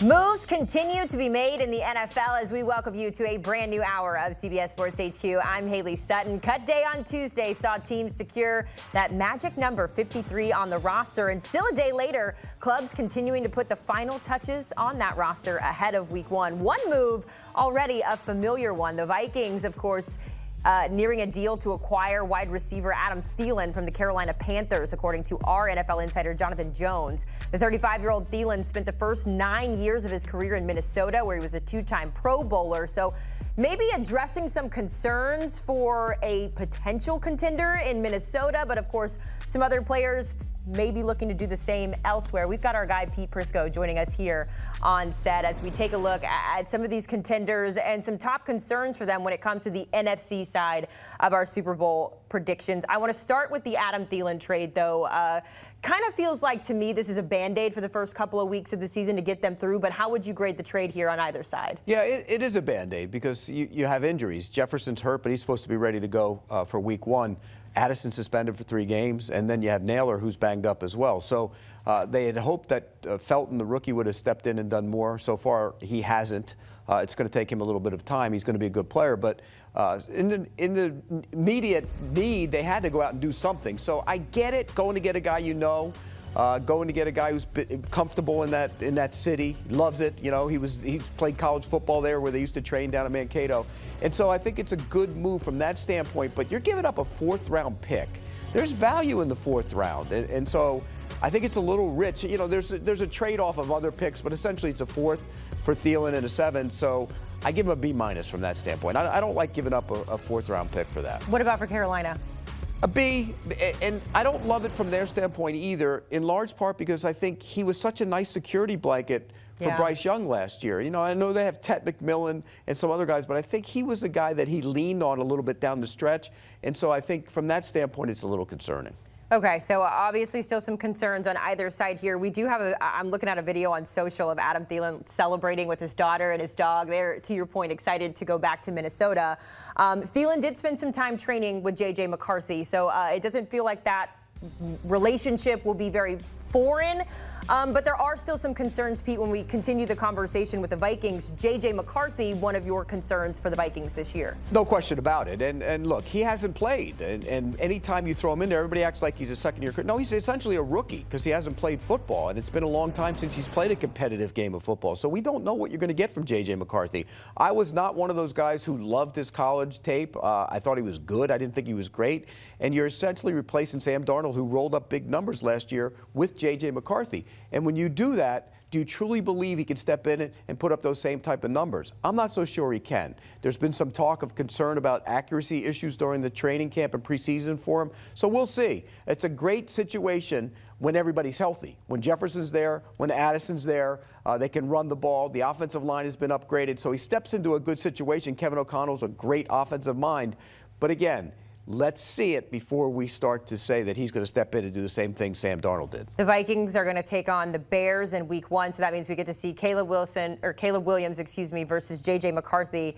Moves continue to be made in the NFL as we welcome you to a brand new hour of CBS Sports HQ. I'm Haley Sutton. Cut day on Tuesday saw teams secure that magic number 53 on the roster, and still a day later, clubs continuing to put the final touches on that roster ahead of Week 1. One move, already a familiar one. The Vikings, of course, nearing a deal to acquire wide receiver Adam Thielen from the Carolina Panthers, according to our NFL insider Jonathan Jones. The 35-year-old Thielen spent the first 9 years of his career in Minnesota, where he was a two-time Pro Bowler. So maybe addressing some concerns for a potential contender in Minnesota, but of course, some other players may be looking to do the same elsewhere. We've got our guy Pete Prisco joining us here on set as we take a look at some of these contenders and some top concerns for them when it comes to the NFC side of our Super Bowl predictions. I want to start with the Adam Thielen trade, though. Kind of feels like to me this is a Band-Aid for the first couple of weeks of the season to get them through, but how would you grade the trade here on either side? Yeah, it is a Band-Aid because you have injuries. Jefferson's hurt, but he's supposed to be ready to go for Week 1. Addison suspended for 3 games, and then you have Naylor, who's banged up as well. So they had hoped that Felton, the rookie, would have stepped in and done more. So far, he hasn't. It's going to take him a little bit of time. He's going to be a good player, but in the immediate need, they had to go out and do something. So I get it, going to get a guy you know. Going to get a guy who's comfortable in that city, loves it. You know, he played college football there where they used to train down at Mankato. And so I think it's a good move from that standpoint, but you're giving up a 4th-round pick. There's value in the 4th round. And so I think it's a little rich. You know, there's a trade-off of other picks, but essentially it's a 4th for Thielen and a 7. So I give him a B- from that standpoint. I don't like giving up a 4th-round pick for that. What about for Carolina? A B, and I don't love it from their standpoint either, in large part because I think he was such a nice security blanket for Bryce Young last year. You know, I know they have Ted McMillan and some other guys, but I think he was the guy that he leaned on a little bit down the stretch, and so I think from that standpoint it's a little concerning. Okay, so obviously still some concerns on either side here. We do have I'm looking at a video on social of Adam Thielen celebrating with his daughter and his dog. They're, to your point, excited to go back to Minnesota. Thielen did spend some time training with J.J. McCarthy, so it doesn't feel like that relationship will be very foreign. But there are still some concerns, Pete, when we continue the conversation with the Vikings. J.J. McCarthy, one of your concerns for the Vikings this year. No question about it. And look, he hasn't played. And anytime you throw him in there, everybody acts like he's a second-year. No, he's essentially a rookie because he hasn't played football. And it's been a long time since he's played a competitive game of football. So we don't know what you're going to get from J.J. McCarthy. I was not one of those guys who loved his college tape. I thought he was good. I didn't think he was great. And you're essentially replacing Sam Darnold, who rolled up big numbers last year, with J.J. McCarthy. And when you do that, do you truly believe he can step in and put up those same type of numbers? I'm not so sure he can. There's been some talk of concern about accuracy issues during the training camp and preseason for him. So we'll see. It's a great situation when everybody's healthy. When Jefferson's there, when Addison's there, they can run the ball. The offensive line has been upgraded. So he steps into a good situation. Kevin O'Connell's a great offensive mind. But again, let's see it before we start to say that he's going to step in and do the same thing Sam Darnold did. The Vikings are going to take on the Bears in Week 1, so that means we get to see Caleb Williams, versus J.J. McCarthy.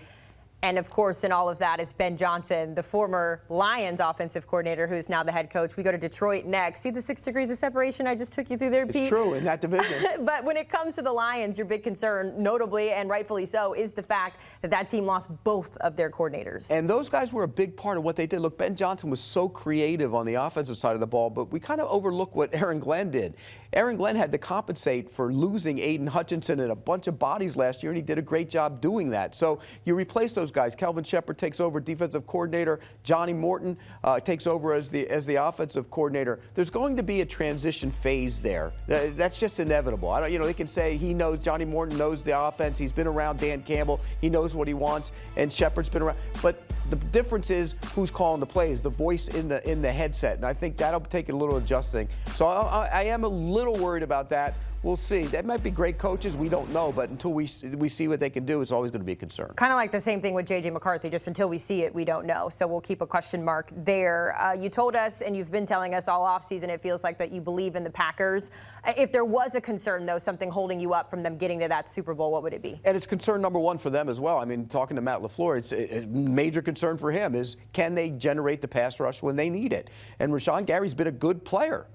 And, of course, in all of that is Ben Johnson, the former Lions offensive coordinator, who is now the head coach. We go to Detroit next. See the 6 degrees of separation I just took you through there, Pete? It's true, in that division. But when it comes to the Lions, your big concern, notably and rightfully so, is the fact that that team lost both of their coordinators. And those guys were a big part of what they did. Look, Ben Johnson was so creative on the offensive side of the ball, but we kind of overlook what Aaron Glenn did. Aaron Glenn had to compensate for losing Aiden Hutchinson and a bunch of bodies last year, and he did a great job doing that. So you replace those guys. Kelvin Shepard takes over defensive coordinator. Johnny Morton takes over as the offensive coordinator. There's going to be a transition phase there. That's just inevitable. They can say Johnny Morton knows the offense. He's been around Dan Campbell. He knows what he wants, and Shepard's been around. But the difference is who's calling the plays, the voice in the headset, and I think that'll take a little adjusting. So I am a little worried about that. We'll see. That might be great coaches. We don't know, but until we see what they can do, it's always going to be a concern. Kind of like the same thing with J.J. McCarthy. Just until we see it, we don't know. So we'll keep a question mark there. You told us, and you've been telling us all offseason, it feels like that you believe in the Packers. If there was a concern, though, something holding you up from them getting to that Super Bowl, what would it be? And it's concern number one for them as well. I mean, talking to Matt LaFleur, it's a major concern for him is can they generate the pass rush when they need it? And Rashawn Gary's been a good player.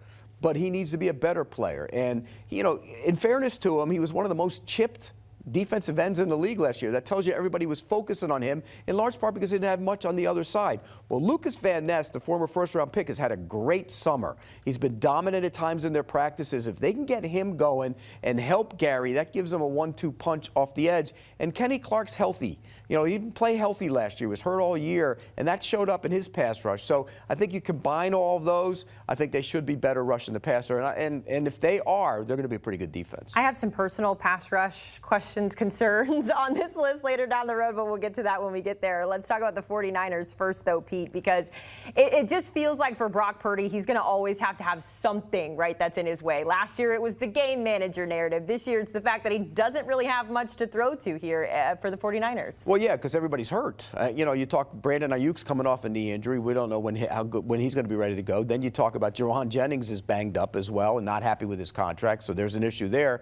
but he needs to be a better player. And, you know, in fairness to him, he was one of the most chipped defensive ends in the league last year. That tells you everybody was focusing on him, in large part because he didn't have much on the other side. Well, Lucas Van Ness, the former first-round pick, has had a great summer. He's been dominant at times in their practices. If they can get him going and help Gary, that gives them a 1-2 punch off the edge. And Kenny Clark's healthy. You know, he didn't play healthy last year. He was hurt all year, and that showed up in his pass rush. So I think you combine all of those, I think they should be better rushing the passer. And if they are, they're going to be a pretty good defense. I have some personal pass rush questions, concerns on this list later down the road, but we'll get to that when we get there. Let's talk about the 49ers first, though, Pete, because it just feels like for Brock Purdy, he's going to always have to have something, right, that's in his way. Last year, it was the game manager narrative. This year, it's the fact that he doesn't really have much to throw to here for the 49ers. Well, yeah, because everybody's hurt. You know, you talk Brandon Ayuk's coming off a knee injury. We don't know when he's going to be ready to go. Then you talk about Jawan Jennings is banged up as well and not happy with his contract, so there's an issue there.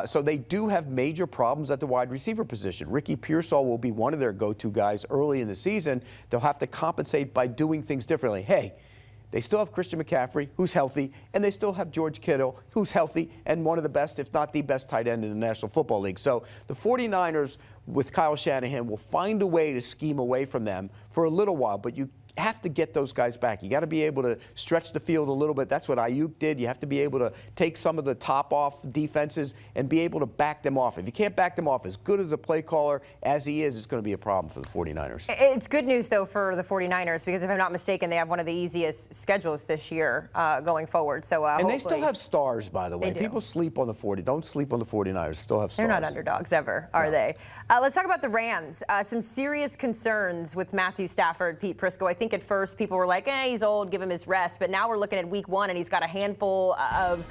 So they do have major problems at the wide receiver position. Ricky Pearsall will be one of their go-to guys early in the season. They'll have to compensate by doing things differently. Hey, they still have Christian McCaffrey, who's healthy, and they still have George Kittle, who's healthy, and one of the best, if not the best, tight end in the National Football League. So the 49ers, with Kyle Shanahan, will find a way to scheme away from them for a little while, but you have to get those guys back. You got to be able to stretch the field a little bit. That's what Ayuk did. You have to be able to take some of the top off defenses and be able to back them off. If you can't back them off, as good as a play caller as he is, it's going to be a problem for the 49ers. It's good news, though, for the 49ers, because if I'm not mistaken, they have one of the easiest schedules this year going forward. So, and they still have stars, by the way. They do. People sleep on the 40. Don't sleep on the 49ers. Still have stars. They're not underdogs ever, are they? Let's talk about the Rams. Some serious concerns with Matthew Stafford, Pete Prisco. I think at first people were like, he's old, give him his rest. But now we're looking at week 1, and he's got a handful of,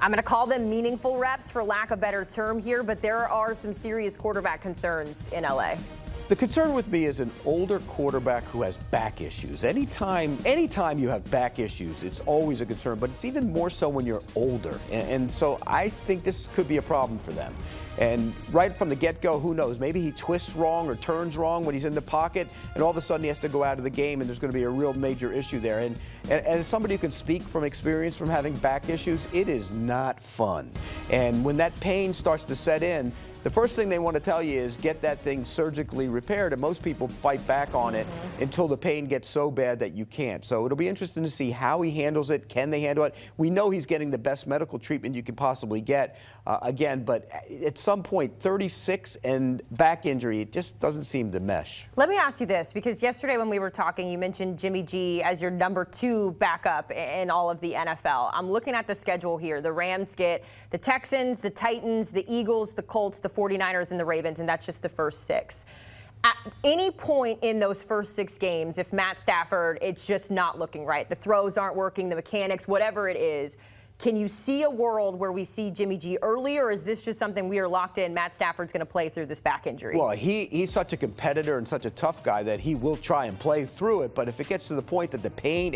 I'm going to call them meaningful reps for lack of a better term here, but there are some serious quarterback concerns in LA. The concern with me is an older quarterback who has back issues. Anytime you have back issues, it's always a concern, but it's even more so when you're older. And so I think this could be a problem for them. And right from the get-go, who knows? Maybe he twists wrong or turns wrong when he's in the pocket, and all of a sudden he has to go out of the game, and there's going to be a real major issue there. And as somebody who can speak from experience from having back issues, it is not fun. And when that pain starts to set in, the first thing they want to tell you is get that thing surgically repaired, and most people fight back on it until the pain gets so bad that you can't. So it'll be interesting to see how he handles it. Can they handle it? We know he's getting the best medical treatment you can possibly get, again, but at some point, 36 and back injury, it just doesn't seem to mesh. Let me ask you this, because yesterday when we were talking, you mentioned Jimmy G as your number 2 backup in all of the NFL. I'm looking at the schedule here. The Rams get the Texans, the Titans, the Eagles, the Colts, the 49ers, and the Ravens, and that's just the first 6. At any point in those first 6 games, if Matt Stafford, it's just not looking right, the throws aren't working, the mechanics, whatever it is, can you see a world where we see Jimmy G early, or is this just something we are locked in, Matt Stafford's going to play through this back injury? Well, he's such a competitor and such a tough guy that he will try and play through it, but if it gets to the point that the pain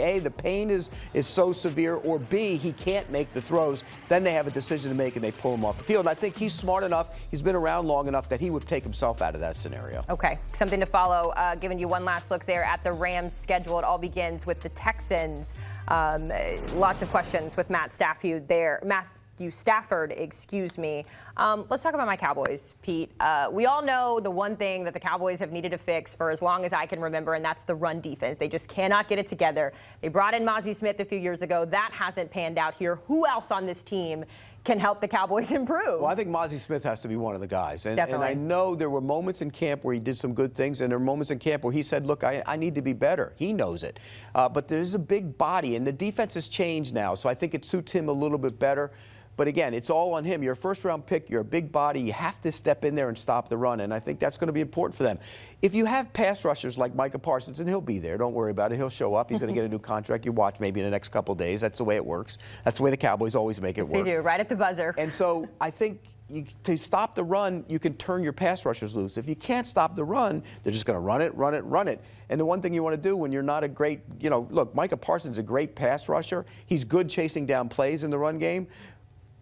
is so severe, or B, he can't make the throws, then they have a decision to make and they pull him off the field. And I think he's smart enough, he's been around long enough that he would take himself out of that scenario. Okay, something to follow. Giving you one last look there at the Rams schedule. It all begins with the Texans. Lots of questions with Matthew Stafford, excuse me. Let's talk about my Cowboys, Pete. We all know the one thing that the Cowboys have needed to fix for as long as I can remember, and that's the run defense. They just cannot get it together. They brought in Mozzie Smith a few years ago. That hasn't panned out here. Who else on this team can help the Cowboys improve? Well, I think Mozzie Smith has to be one of the guys. And Definitely. I know there were moments in camp where he did some good things, and there were moments in camp where he said, look, I need to be better. He knows it. But there's a big body, and the defense has changed now, so I think it suits him a little bit better. But again, it's all on him. You're a first-round pick. You're a big body. You have to step in there and stop the run, and I think that's going to be important for them. If you have pass rushers like Micah Parsons, and he'll be there, don't worry about it. He'll show up. He's going to get a new contract. You watch maybe in the next couple of days. That's the way it works. That's the way the Cowboys always make it work. They do, right at the buzzer. And so I think to stop the run, you can turn your pass rushers loose. If you can't stop the run, they're just going to run it. And the one thing you want to do when you're not a great, look, Micah Parsons is a great pass rusher. He's good chasing down plays in the run game.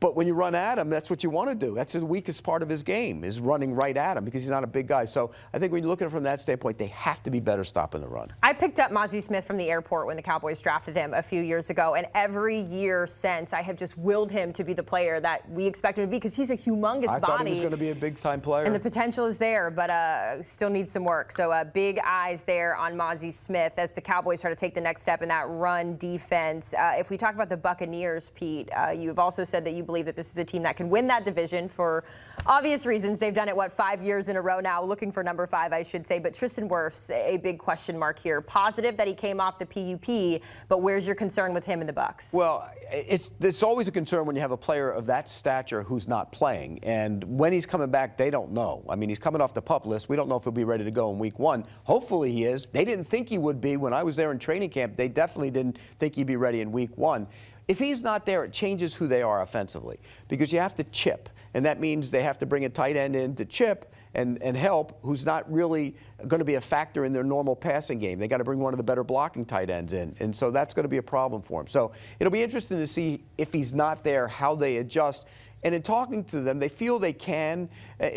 But when you run at him, that's what you want to do. That's the weakest part of his game, is running right at him, because he's not a big guy. So I think when you look at it from that standpoint, they have to be better stopping the run. I picked up Mozzie Smith from the airport when the Cowboys drafted him a few years ago, and every year since, I have just willed him to be the player that we expect him to be, because he's a humongous body. I thought he was going to be a big-time player. And the potential is there, but still needs some work. So big eyes there on Mozzie Smith as the Cowboys try to take the next step in that run defense. If we talk about the Buccaneers, Pete, you've also said that you believe that this is a team that can win that division for obvious reasons. They've done it, 5 years in a row now, looking for number 5, I should say. But Tristan Wirfs, a big question mark here. Positive that he came off the PUP, but where's your concern with him in the Bucs? Well, it's always a concern when you have a player of that stature who's not playing. And when he's coming back, they don't know. I mean, he's coming off the PUP list. We don't know if he'll be ready to go in week 1. Hopefully he is. They didn't think he would be. When I was there in training camp, they definitely didn't think he'd be ready in week 1. If he's not there, it changes who they are offensively, because you have to chip. And that means they have to bring a tight end in to chip and help, who's not really going to be a factor in their normal passing game. They got to bring one of the better blocking tight ends in. And so that's going to be a problem for him. So it'll be interesting to see, if he's not there, how they adjust. And in talking to them, they feel they can.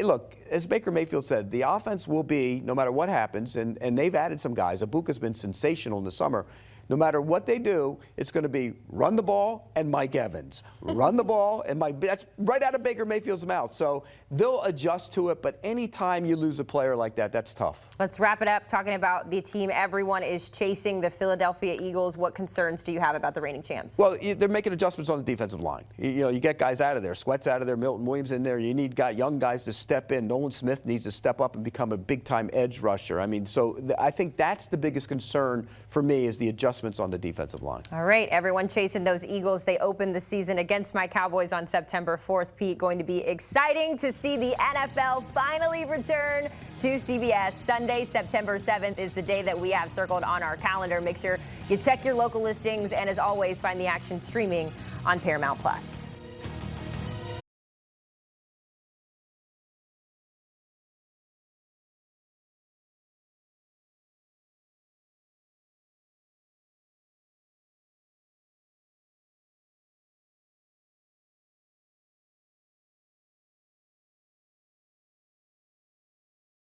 Look, as Baker Mayfield said, the offense will be, no matter what happens, and they've added some guys. Abuka's been sensational in the summer. No matter what they do, it's going to be run the ball and Mike Evans. Run the ball and Mike. That's right out of Baker Mayfield's mouth. So they'll adjust to it. But anytime you lose a player like that, that's tough. Let's wrap it up talking about the team everyone is chasing, the Philadelphia Eagles. What concerns do you have about the reigning champs? Well, they're making adjustments on the defensive line. You get guys out of there. Sweat's out of there. Milton Williams in there. You need young guys to step in. Nolan Smith needs to step up and become a big-time edge rusher. I mean, so I think that's the biggest concern for me, is the adjustments on the defensive line. All right, everyone chasing those Eagles. They open the season against my Cowboys on September 4th. Pete, going to be exciting to see the NFL finally return to CBS. Sunday, September 7th is the day that we have circled on our calendar. Make sure you check your local listings, and as always, find the action streaming on Paramount+.